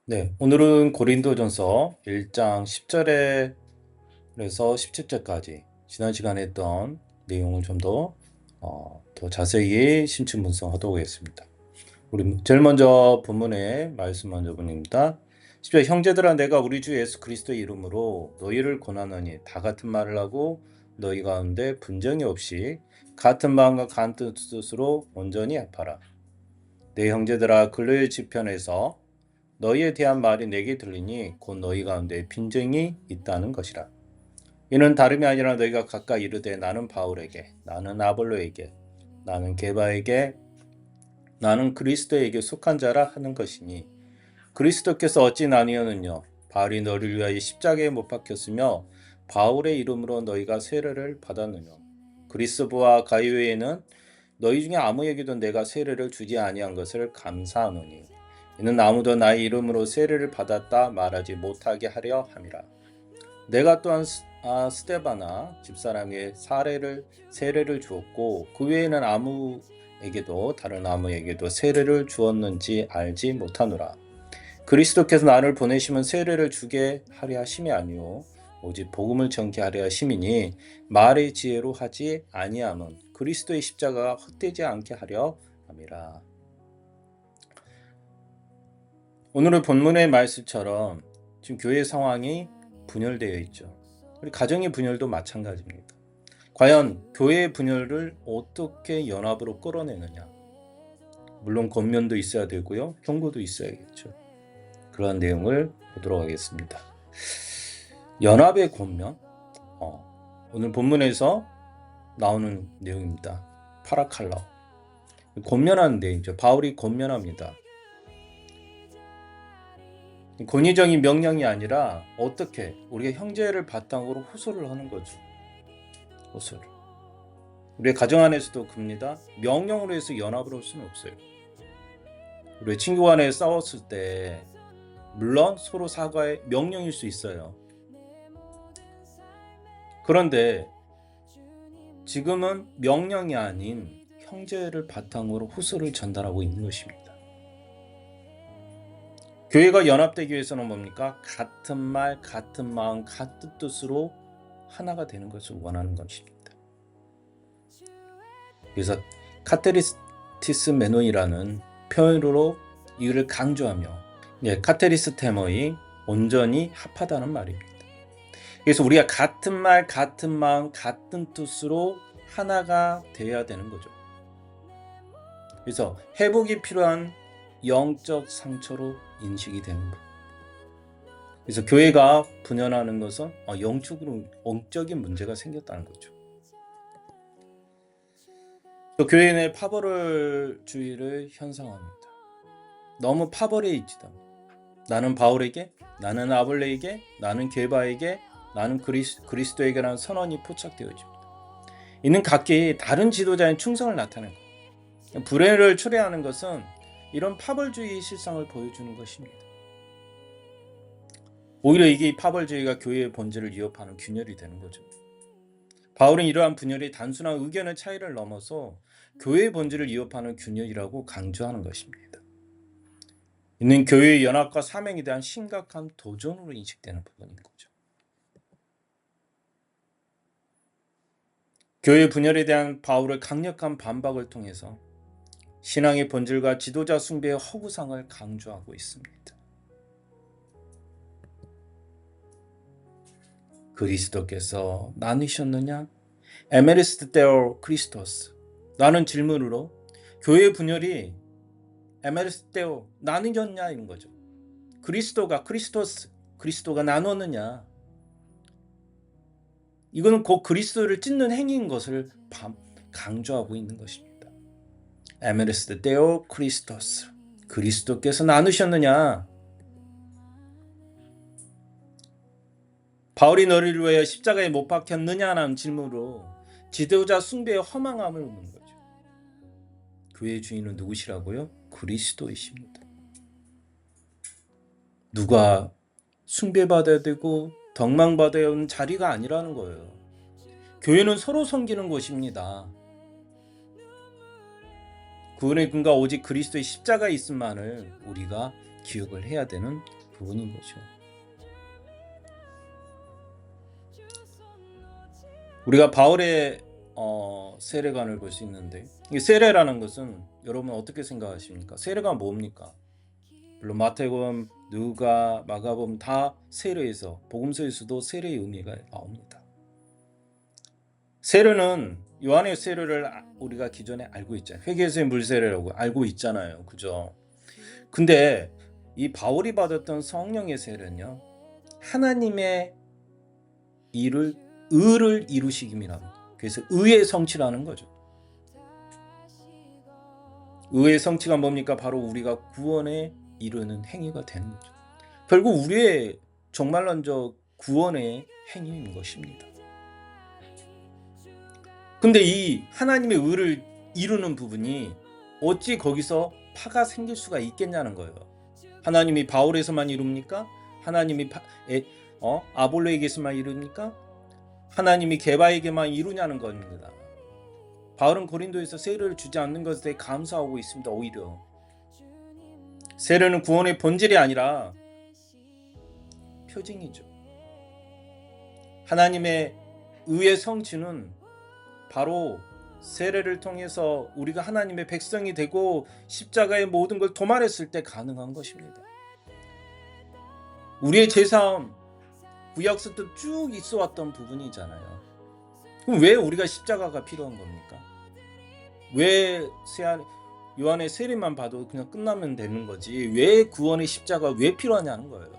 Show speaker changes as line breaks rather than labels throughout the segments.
네, 오늘은 고린도전서 1장 10절에서 17절까지 지난 시간에 했던 내용을 좀 더 자세히 심층 분석하도록 하겠습니다. 우리 제일 먼저 본문의 말씀 먼저 보냅니다. 10절 형제들아 내가 우리 주 예수 그리스도의 이름으로 너희를 권하노니 다 같은 말을 하고 너희 가운데 분쟁이 없이 같은 마음과 같은 뜻으로 온전히 합하라. 내 형제들아 근로의 지편에서 너희에 대한 말이 내게 들리니 곧 너희 가운데 빈정이 있다는 것이라. 이는 다름이 아니라 너희가 각각 이르되 나는 바울에게, 나는 아볼로에게, 나는 게바에게, 나는 그리스도에게 속한 자라 하는 것이니 그리스도께서 어찌 나뉘었느냐. 바울이 너를 위하여 십자가에 못 박혔으며 바울의 이름으로 너희가 세례를 받았느냐. 그리스도와 가이오에는 너희 중에 아무에게도 내가 세례를 주지 아니한 것을 감사하노니 이는 아무도 나의 이름으로 세례를 받았다 말하지 못하게 하려 함이라. 내가 또한 스데바나 집사람에게 세례를 주었고 그 외에는 아무에게도 다른 아무에게도 세례를 주었는지 알지 못하노라. 그리스도께서 나를 보내시면 세례를 주게 하려 하심이 아니요 오직 복음을 전케 하려 하심이니 말의 지혜로 하지 아니함은 그리스도의 십자가가 헛되지 않게 하려 함이라. 오늘의 본문의 말씀처럼 지금 교회 상황이 분열되어 있죠. 우리 가정의 분열도 마찬가지입니다. 과연 교회의 분열을 어떻게 연합으로 끌어내느냐. 물론 권면도 있어야 되고요. 경고도 있어야겠죠. 그러한 내용을 보도록 하겠습니다. 연합의 권면, 오늘 본문에서 나오는 내용입니다. 파라칼라. 권면하는 내용이죠. 바울이 권면합니다. 권위적인 명령이 아니라 어떻게 우리가 형제를 바탕으로 호소를 하는 거죠. 호소를. 우리의 가정 안에서도 그럽니다. 명령으로 해서 연합을 할 수는 없어요. 우리 친구 간에 싸웠을 때 물론 서로 사과의 명령일 수 있어요. 그런데 지금은 명령이 아닌 형제를 바탕으로 호소를 전달하고 있는 것입니다. 교회가 연합되기 위해서는 뭡니까? 같은 말, 같은 마음, 같은 뜻으로 하나가 되는 것을 원하는 것입니다. 그래서 카테리스티스 메논이라는 표현으로 이를 강조하며 카테리스테머이 온전히 합하다는 말입니다. 그래서 우리가 같은 말, 같은 마음, 같은 뜻으로 하나가 되어야 되는 거죠. 그래서 회복이 필요한 영적 상처로 인식이 되는 것. 그래서 교회가 분열하는 것은 영적인 문제가 생겼다는 거죠. 또 교회의 파벌주의를 형성합니다. 너무 파벌에 있지다. 나는 바울에게, 나는 아볼레에게, 나는 게바에게, 나는 그리스도에게라는 선언이 포착되어집니다. 이는 각기 다른 지도자의 충성을 나타내는 것. 불의를 초래하는 것은 이런 파벌주의 실상을 보여주는 것입니다. 오히려 이게 파벌주의가 교회의 본질을 위협하는 균열이 되는 거죠. 바울은 이러한 분열이 단순한 의견의 차이를 넘어서 교회의 본질을 위협하는 균열이라고 강조하는 것입니다. 이는 교회의 연합과 사명에 대한 심각한 도전으로 인식되는 부분인 거죠. 교회의 분열에 대한 바울의 강력한 반박을 통해서 신앙의 본질과 지도자 숭배의 허구상을 강조하고 있습니다. 그리스도께서 나누셨느냐? 에메리스트 데오 크리스토스. 라는 질문으로 교회의 분열이 에메리스트 데오 나누셨냐 이런 거죠. 그리스도가 나누었느냐? 이거는 곧 그리스도를 찢는 행위인 것을 강조하고 있는 것입니다. 에메리스트 데오 크리스토스. 그리스도께서 나누셨느냐? 바울이 너를 위하여 십자가에 못 박혔느냐라는 질문으로 지도자 숭배의 허망함을 묻는 거죠. 교회의 주인은 누구시라고요? 그리스도이십니다. 누가 숭배받아야 되고 덕망받아야 하는 자리가 아니라는 거예요. 교회는 서로 섬기는 곳입니다. 구원의 근거 오직 그리스도의 십자가에 있음만을 우리가 기억을 해야 되는 부분인 거죠. 우리가 바울의 세례관을 볼 수 있는데, 이 세례라는 것은 여러분 어떻게 생각하십니까? 세례가 뭡니까? 물론 마태복음, 누가, 마가복음 다 세례에서, 복음서에서도 세례의 의미가 나옵니다. 세례는 요한의 세례를 우리가 기존에 알고 있잖아요. 회개에서의 물세례라고 알고 있잖아요. 그죠? 근데 이 바울이 받았던 성령의 세례는요, 하나님의 의를 이루시김이랍니다. 그래서 의의 성취라는 거죠. 의의 성취가 뭡니까? 바로 우리가 구원에 이르는 행위가 되는 거죠. 결국 우리의 정말로 구원의 행위인 것입니다. 근데 이 하나님의 의를 이루는 부분이 어찌 거기서 파가 생길 수가 있겠냐는 거예요. 하나님이 바울에서만 이룹니까? 하나님이 아볼로에게서만 이룹니까? 하나님이 게바에게만 이루냐는 겁니다. 바울은 고린도에서 세례를 주지 않는 것에 감사하고 있습니다. 오히려 세례는 구원의 본질이 아니라 표징이죠. 하나님의 의의 성취는 바로 세례를 통해서 우리가 하나님의 백성이 되고 십자가의 모든 걸 도말했을 때 가능한 것입니다. 우리의 죄사함, 구약서도 쭉 있어왔던 부분이잖아요. 그럼 왜 우리가 십자가가 필요한 겁니까? 왜 요한의 세례만 봐도 그냥 끝나면 되는 거지, 왜 구원의 십자가 왜 필요하냐는 거예요.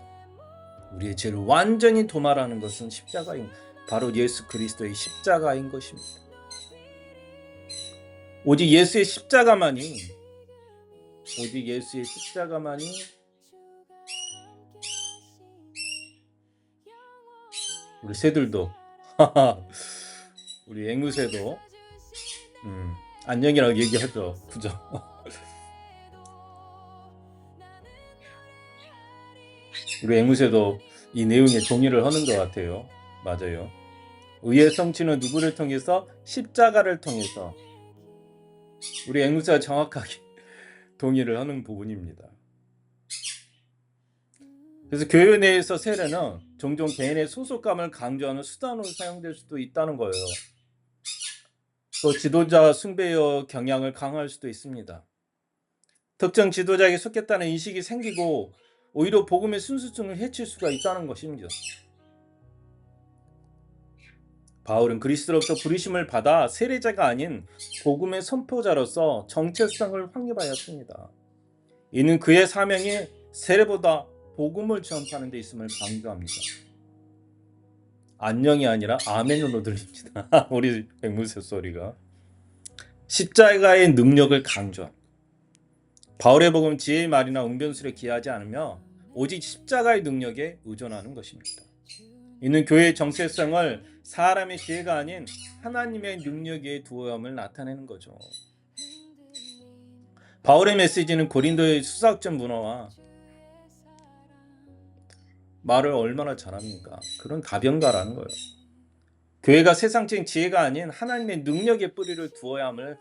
우리의 죄를 완전히 도말하는 것은 십자가인, 바로 예수 그리스도의 십자가인 것입니다. 오직 예수의 십자가만이 우리 새들도 우리 앵무새도 안녕이라고 얘기하죠. 그죠? 우리 앵무새도 이 내용에 동의를 하는 것 같아요. 맞아요. 의의 성취는 누구를 통해서? 십자가를 통해서. 우리 앵무새가 정확하게 동의를 하는 부분입니다. 그래서 교회 내에서 세례는 종종 개인의 소속감을 강조하는 수단으로 사용될 수도 있다는 거예요. 또 지도자 숭배의 경향을 강화할 수도 있습니다. 특정 지도자에게 속했다는 인식이 생기고 오히려 복음의 순수성을 해칠 수가 있다는 것입니다. 바울은 그리스도로부터 부르심을 받아 세례자가 아닌 복음의 선포자로서 정체성을 확립하였습니다. 이는 그의 사명이 세례보다 복음을 전파하는 데 있음을 강조합니다. 안녕이 아니라 아멘으로 들립니다. 우리 앵무새 소리가. 십자가의 능력을 강조합니다. 바울의 복음 지혜의 말이나 웅변술에 기하지 않으며 오직 십자가의 능력에 의존하는 것입니다. 이는 교회의 정체성을 사람의 지혜가 아닌 하나님의 능력에 두어함을 나타내는 거죠. 바울의 메시지는 고린도의 수사학적 문화와 말을 얼마나 잘합니까? 그런 가변가라는 거예요. 교회가 세상적인 지혜가 아닌 하나님의 능력의 뿌리를 두어야 함을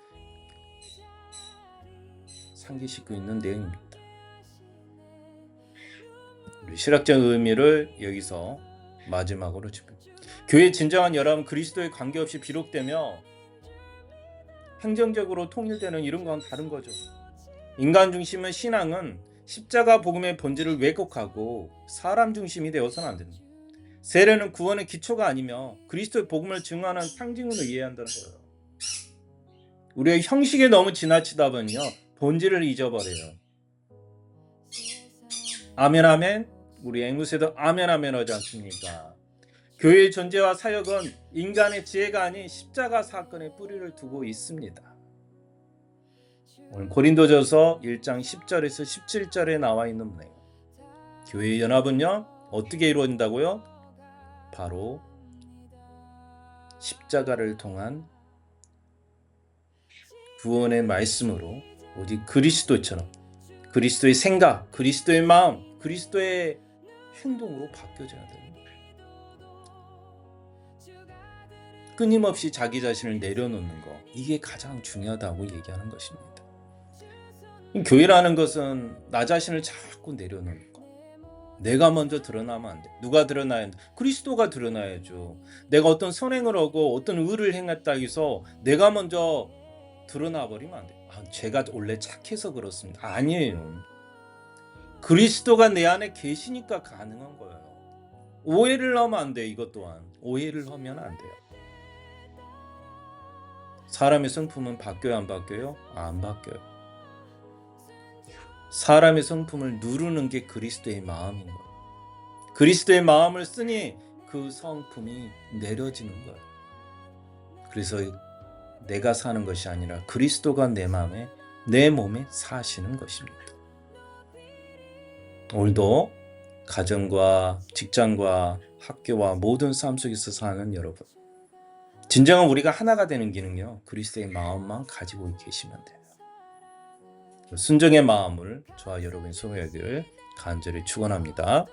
상기시키고 있는 내용입니다. 우리 실학적 의미를 여기서 마지막으로 짚습니다. 교회의 진정한 열함은 그리스도에 관계없이 비록되며 행정적으로 통일되는 이런 건 다른 거죠. 인간 중심의 신앙은 십자가 복음의 본질을 왜곡하고 사람 중심이 되어서는 안 됩니다. 세례는 구원의 기초가 아니며 그리스도의 복음을 증언하는 상징으로 이해해야 한다는 거예요. 우리의 형식에 너무 지나치다 보면요, 본질을 잊어버려요. 아멘 아멘. 우리 앵무새도 아멘 아멘 하지 않습니까? 교회의 존재와 사역은 인간의 지혜가 아닌 십자가 사건의 뿌리를 두고 있습니다. 오늘 고린도전서 1장 10절에서 17절에 나와 있는 내용. 교회의 연합은요, 어떻게 이루어진다고요? 바로 십자가를 통한 구원의 말씀으로 오직 그리스도처럼 그리스도의 생각, 그리스도의 마음, 그리스도의 행동으로 바뀌어져야 됩니다. 끊임없이 자기 자신을 내려놓는 거, 이게 가장 중요하다고 얘기하는 것입니다. 교회라는 것은 나 자신을 자꾸 내려놓는 거. 내가 먼저 드러나면 안 돼. 누가 드러나야 돼? 그리스도가 드러나야죠. 내가 어떤 선행을 하고 어떤 의를 행했다 해서 내가 먼저 드러나 버리면 안 돼. 제가 원래 착해서 그렇습니다. 아니에요. 그리스도가 내 안에 계시니까 가능한 거예요. 오해를 하면 안 돼. 이것 또한 오해를 하면 안 돼요. 사람의 성품은 바뀌어요, 안 바뀌어요? 안 바뀌어요. 사람의 성품을 누르는 게 그리스도의 마음인 거예요. 그리스도의 마음을 쓰니 그 성품이 내려지는 거예요. 그래서 내가 사는 것이 아니라 그리스도가 내 마음에, 내 몸에 사시는 것입니다. 오늘도 가정과 직장과 학교와 모든 삶 속에서 사는 여러분, 진정한 우리가 하나가 되는 길은요, 그리스도의 마음만 가지고 계시면 돼요. 순종의 마음을 저와 여러분이 소유하기를 간절히 축원합니다.